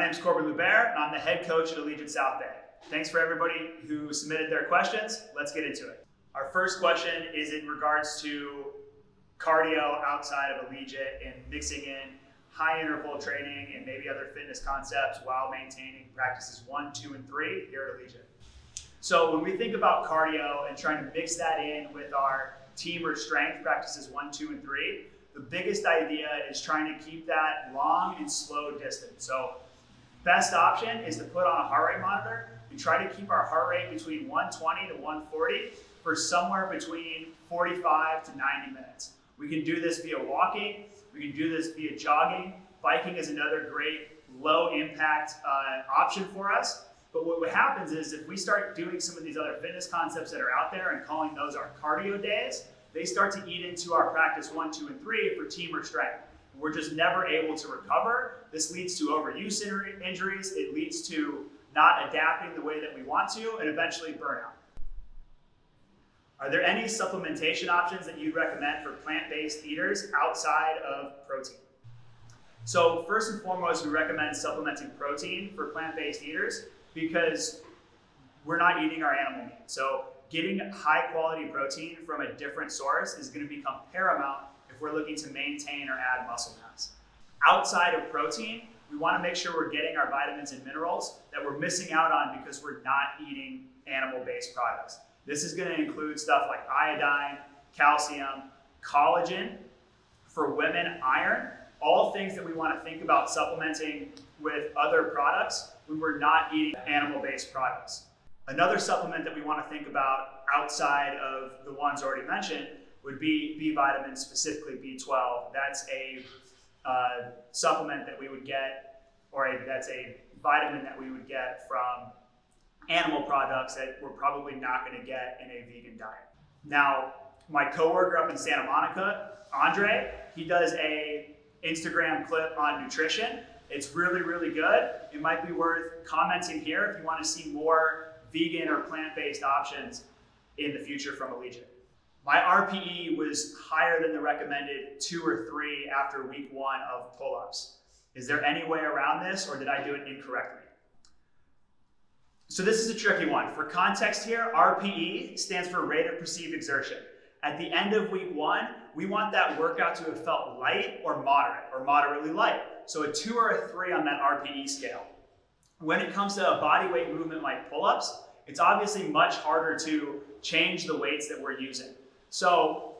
name's Corbin Loubert, and I'm the head coach at Allegiant South Bay. Thanks for everybody who submitted their questions. Let's get into it. Our first question is in regards to cardio outside of Allegiant and mixing in high interval training and maybe other fitness concepts while maintaining practices 1, 2, and 3 here at Allegiant. So when we think about cardio and trying to mix that in with our team or strength practices 1, 2, and 3, the biggest idea is trying to keep that long and slow distance. So best option is to put on a heart rate monitor and try to keep our heart rate between 120 to 140 for somewhere between 45 to 90 minutes. We can do this via walking, we can do this via jogging. Biking is another great low impact option for us. But what happens is if we start doing some of these other fitness concepts that are out there and calling those our cardio days, they start to eat into our practice 1, 2, and 3 for team or strength. We're just never able to recover. This leads to overuse injuries. It leads to not adapting the way that we want to, and eventually burnout. Are there any supplementation options that you'd recommend for plant-based eaters outside of protein? So first and foremost, we recommend supplementing protein for plant-based eaters because we're not eating our animal meat. So getting high quality protein from a different source is going to become paramount if we're looking to maintain or add muscle mass. Outside of protein, we want to make sure we're getting our vitamins and minerals that we're missing out on because we're not eating animal-based products. This is going to include stuff like iodine, calcium, collagen, for women, iron, all things that we want to think about supplementing with other products when we're not eating animal-based products. Another supplement that we want to think about outside of the ones already mentioned would be B vitamins, specifically B12. That's a supplement that we would get, that's a vitamin that we would get from animal products that we're probably not going to get in a vegan diet. Now, my coworker up in Santa Monica, Andre, he does a Instagram clip on nutrition. It's really, really good. It might be worth commenting here if you want to see more vegan or plant-based options in the future from Allegiant. My RPE was higher than the recommended 2 or 3 after week 1 of pull-ups. Is there any way around this, or did I do it incorrectly? So this is a tricky one. For context here, RPE stands for rate of perceived exertion. At the end of week 1, we want that workout to have felt light or moderate, or moderately light. So a 2 or a 3 on that RPE scale. When it comes to a body weight movement like pull-ups, it's obviously much harder to change the weights that we're using. So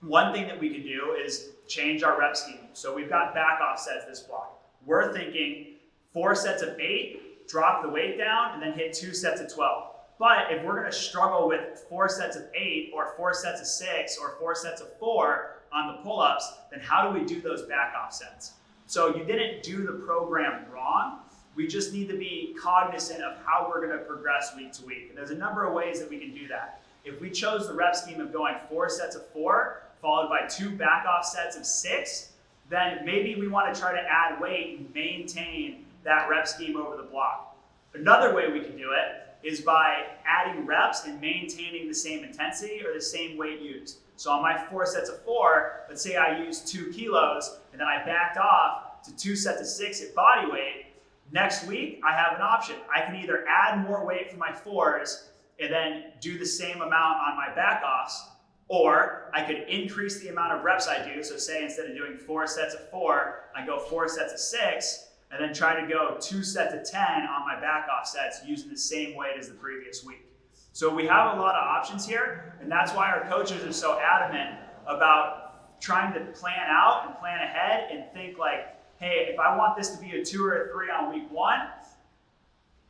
one thing that we can do is change our rep scheme. So we've got back off sets this block. We're thinking 4 sets of 8, drop the weight down, and then hit 2 sets of 12. But if we're going to struggle with 4 sets of 8 or 4 sets of 6 or 4 sets of 4 on the pull-ups, then how do we do those back off sets? So you didn't do the program wrong. We just need to be cognizant of how we're going to progress week to week. And there's a number of ways that we can do that. If we chose the rep scheme of going 4 sets of 4, followed by 2 back off sets of 6, then maybe we want to try to add weight and maintain that rep scheme over the block. Another way we can do it is by adding reps and maintaining the same intensity or the same weight used. So on my 4 sets of 4, let's say I used 2 kilos and then I backed off to 2 sets of 6 at body weight. Next week, I have an option. I can either add more weight for my 4s and then do the same amount on my back offs, or I could increase the amount of reps I do. So say instead of doing 4 sets of 4, I go 4 sets of 6, and then try to go 2 sets of 10 on my back off sets using the same weight as the previous week. So we have a lot of options here, and that's why our coaches are so adamant about trying to plan out and plan ahead and think like, hey, if I want this to be a 2 or a 3 on week 1,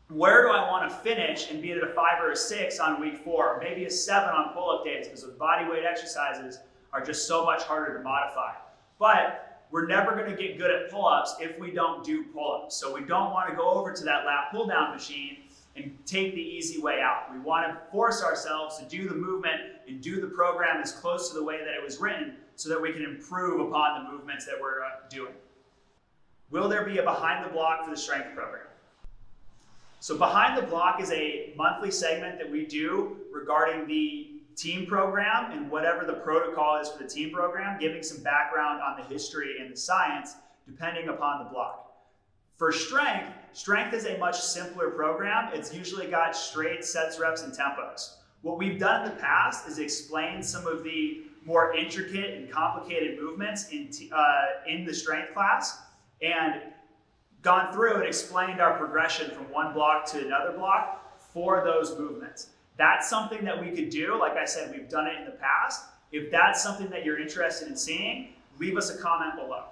where do I want to finish and be at a 5 or a 6 on week 4, or maybe a 7 on pull-up days, because those body weight exercises are just so much harder to modify. But we're never going to get good at pull-ups if we don't do pull-ups. So we don't want to go over to that lat pull-down machine and take the easy way out. We want to force ourselves to do the movement and do the program as close to the way that it was written so that we can improve upon the movements that we're doing. Will there be a behind the block for the strength program? So behind the block is a monthly segment that we do regarding the team program and whatever the protocol is for the team program, giving some background on the history and the science depending upon the block. For strength, strength is a much simpler program. It's usually got straight sets, reps, and tempos. What we've done in the past is explain some of the more intricate and complicated movements in the strength class, and gone through and explained our progression from one block to another block for those movements. That's something that we could do. Like I said, we've done it in the past. If that's something that you're interested in seeing, leave us a comment below.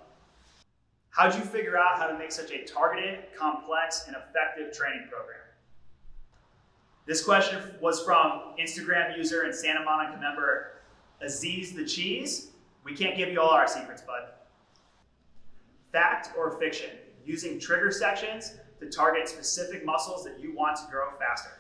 How'd you figure out how to make such a targeted, complex, and effective training program? This question was from Instagram user and Santa Monica member Aziz the Cheese. We can't give you all our secrets, bud. Fact or fiction? Using trigger sections to target specific muscles that you want to grow faster.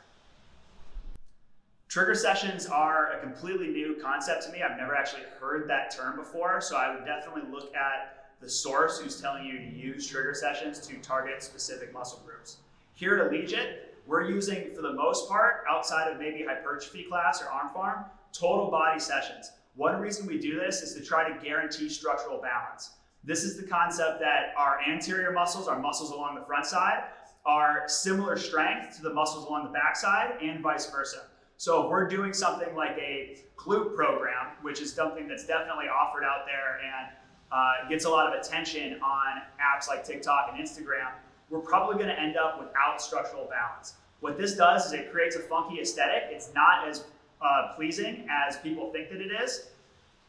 Trigger sessions are a completely new concept to me. I've never actually heard that term before, so I would definitely look at the source who's telling you to use trigger sessions to target specific muscle groups. Here at Allegiant, we're using, for the most part, outside of maybe hypertrophy class or arm farm, total body sessions. One reason we do this is to try to guarantee structural balance. This is the concept that our anterior muscles, our muscles along the front side, are similar strength to the muscles along the back side and vice versa. So if we're doing something like a glute program, which is something that's definitely offered out there and gets a lot of attention on apps like TikTok and Instagram, we're probably going to end up without structural balance. What this does is it creates a funky aesthetic. It's not as pleasing as people think that it is.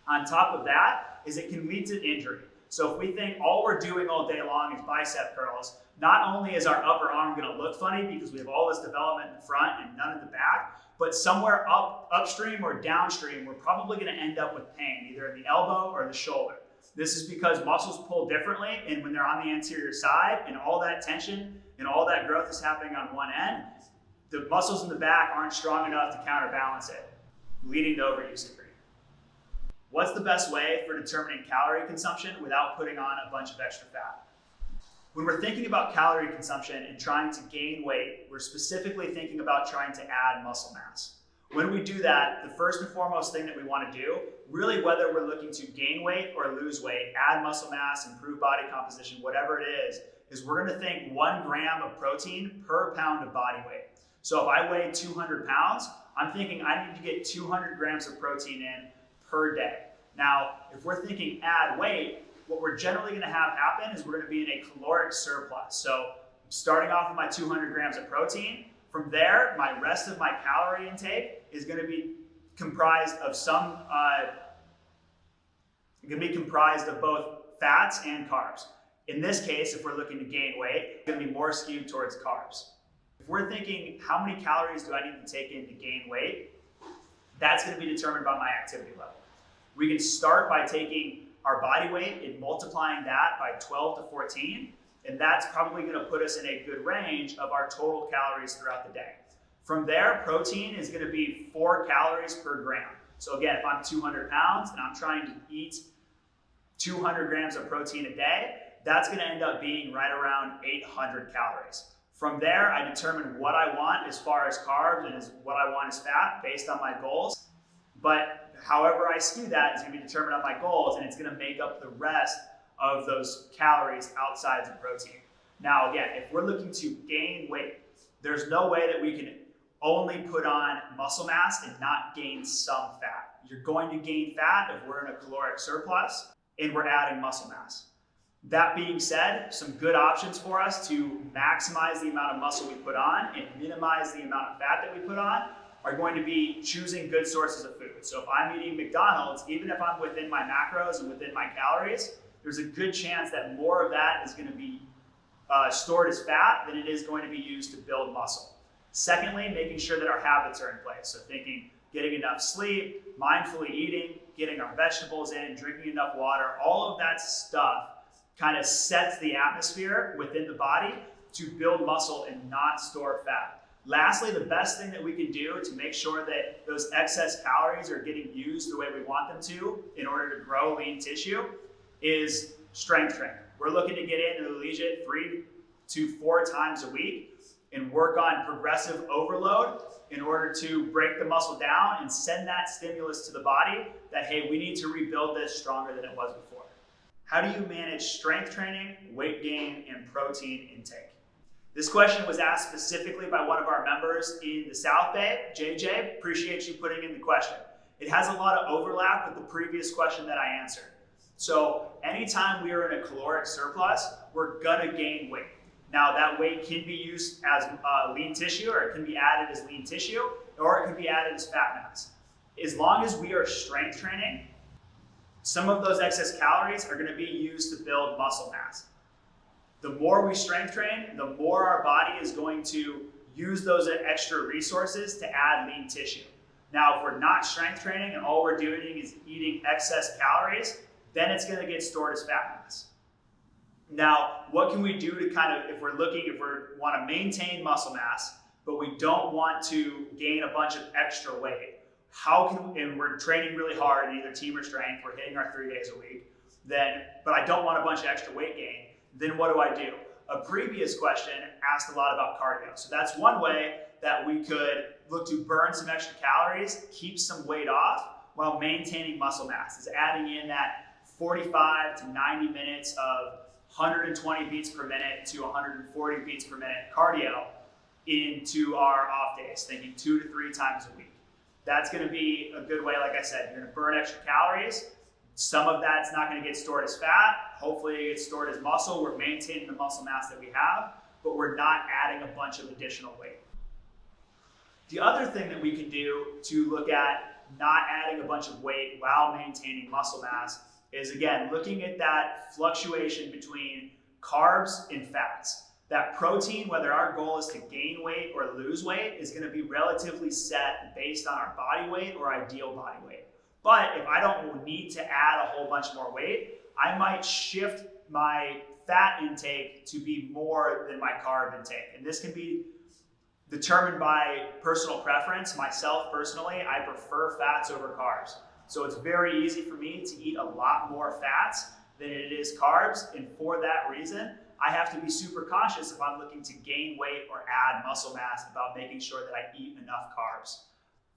On top of that is it can lead to injury. So if we think all we're doing all day long is bicep curls, not only is our upper arm going to look funny because we have all this development in the front and none in the back, but somewhere upstream or downstream, we're probably going to end up with pain, either in the elbow or the shoulder. This is because muscles pull differently, and when they're on the anterior side and all that tension and all that growth is happening on one end, the muscles in the back aren't strong enough to counterbalance it, leading to overuse injury. What's the best way for determining calorie consumption without putting on a bunch of extra fat? When we're thinking about calorie consumption and trying to gain weight, we're specifically thinking about trying to add muscle mass. When we do that, the first and foremost thing that we want to do, really whether we're looking to gain weight or lose weight, add muscle mass, improve body composition, whatever it is we're going to think 1 gram of protein per pound of body weight. So if I weigh 200 pounds, I'm thinking I need to get 200 grams of protein in per day. Now, if we're thinking add weight, what we're generally going to have happen is we're going to be in a caloric surplus. So starting off with my 200 grams of protein, from there, my rest of my calorie intake is going to be comprised of both fats and carbs. In this case, if we're looking to gain weight, it's going to be more skewed towards carbs. If we're thinking how many calories do I need to take in to gain weight, that's going to be determined by my activity level. We can start by taking our body weight and multiplying that by 12 to 14, and that's probably going to put us in a good range of our total calories throughout the day. From there, protein is going to be 4 calories per gram. So again, if I'm 200 pounds and I'm trying to eat 200 grams of protein a day, that's going to end up being right around 800 calories. From there, I determine what I want as far as carbs and what I want as fat based on my goals. But however I skew that is going to be determined on my goals, and it's going to make up the rest of those calories outside of protein. Now, again, if we're looking to gain weight, there's no way that we can only put on muscle mass and not gain some fat. You're going to gain fat if we're in a caloric surplus and we're adding muscle mass. That being said, some good options for us to maximize the amount of muscle we put on and minimize the amount of fat that we put on are going to be choosing good sources of food. So if I'm eating McDonald's, even if I'm within my macros and within my calories, there's a good chance that more of that is going to be stored as fat than it is going to be used to build muscle. Secondly, making sure that our habits are in place. So thinking getting enough sleep, mindfully eating, getting our vegetables in, drinking enough water, all of that stuff kind of sets the atmosphere within the body to build muscle and not store fat. Lastly, the best thing that we can do to make sure that those excess calories are getting used the way we want them to in order to grow lean tissue is strength training. We're looking to get into the Allegiant 3 to 4 times a week and work on progressive overload in order to break the muscle down and send that stimulus to the body that, hey, we need to rebuild this stronger than it was before. How do you manage strength training, weight gain, and protein intake? This question was asked specifically by one of our members in the South Bay, JJ. Appreciate you putting in the question. It has a lot of overlap with the previous question that I answered. So anytime we are in a caloric surplus, we're gonna gain weight. Now that weight can be used as lean tissue, or it can be added as lean tissue, or it can be added as fat mass. As long as we are strength training, some of those excess calories are gonna be used to build muscle mass. The more we strength train, the more our body is going to use those extra resources to add lean tissue. Now, if we're not strength training and all we're doing is eating excess calories, then it's gonna get stored as fat mass. Now, what can we do to if we wanna maintain muscle mass, but we don't want to gain a bunch of extra weight? And we're training really hard in either team or strength, we're hitting our 3 days a week, but I don't want a bunch of extra weight gain, then what do? A previous question asked a lot about cardio. So that's one way that we could look to burn some extra calories, keep some weight off while maintaining muscle mass, is adding in that 45 to 90 minutes of 120 beats per minute to 140 beats per minute cardio into our off days, thinking 2 to 3 times a week. That's gonna be a good way, like I said, you're gonna burn extra calories. Some of that's not gonna get stored as fat. Hopefully it gets stored as muscle. We're maintaining the muscle mass that we have, but we're not adding a bunch of additional weight. The other thing that we can do to look at not adding a bunch of weight while maintaining muscle mass is, again, looking at that fluctuation between carbs and fats. That protein, whether our goal is to gain weight or lose weight, is gonna be relatively set based on our body weight or ideal body weight. But if I don't need to add a whole bunch more weight, I might shift my fat intake to be more than my carb intake. And this can be determined by personal preference. Myself, personally, I prefer fats over carbs. So it's very easy for me to eat a lot more fats than it is carbs. And for that reason, I have to be super cautious if I'm looking to gain weight or add muscle mass about making sure that I eat enough carbs.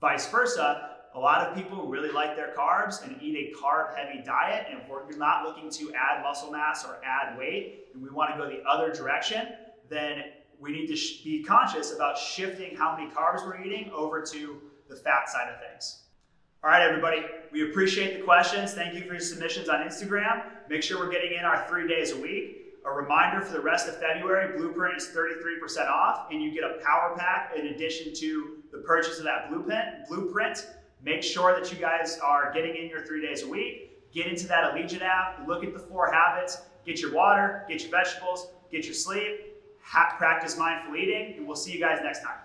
Vice versa, a lot of people really like their carbs and eat a carb-heavy diet, and if we're not looking to add muscle mass or add weight, and we want to go the other direction, then we need to be conscious about shifting how many carbs we're eating over to the fat side of things. All right, everybody, we appreciate the questions. Thank you for your submissions on Instagram. Make sure we're getting in our 3 days a week. A reminder, for the rest of February, Blueprint is 33% off, and you get a power pack in addition to the purchase of that Blueprint. Make sure that you guys are getting in your 3 days a week. Get into that Allegiant app, look at the 4 habits, get your water, get your vegetables, get your sleep, practice mindful eating, and we'll see you guys next time.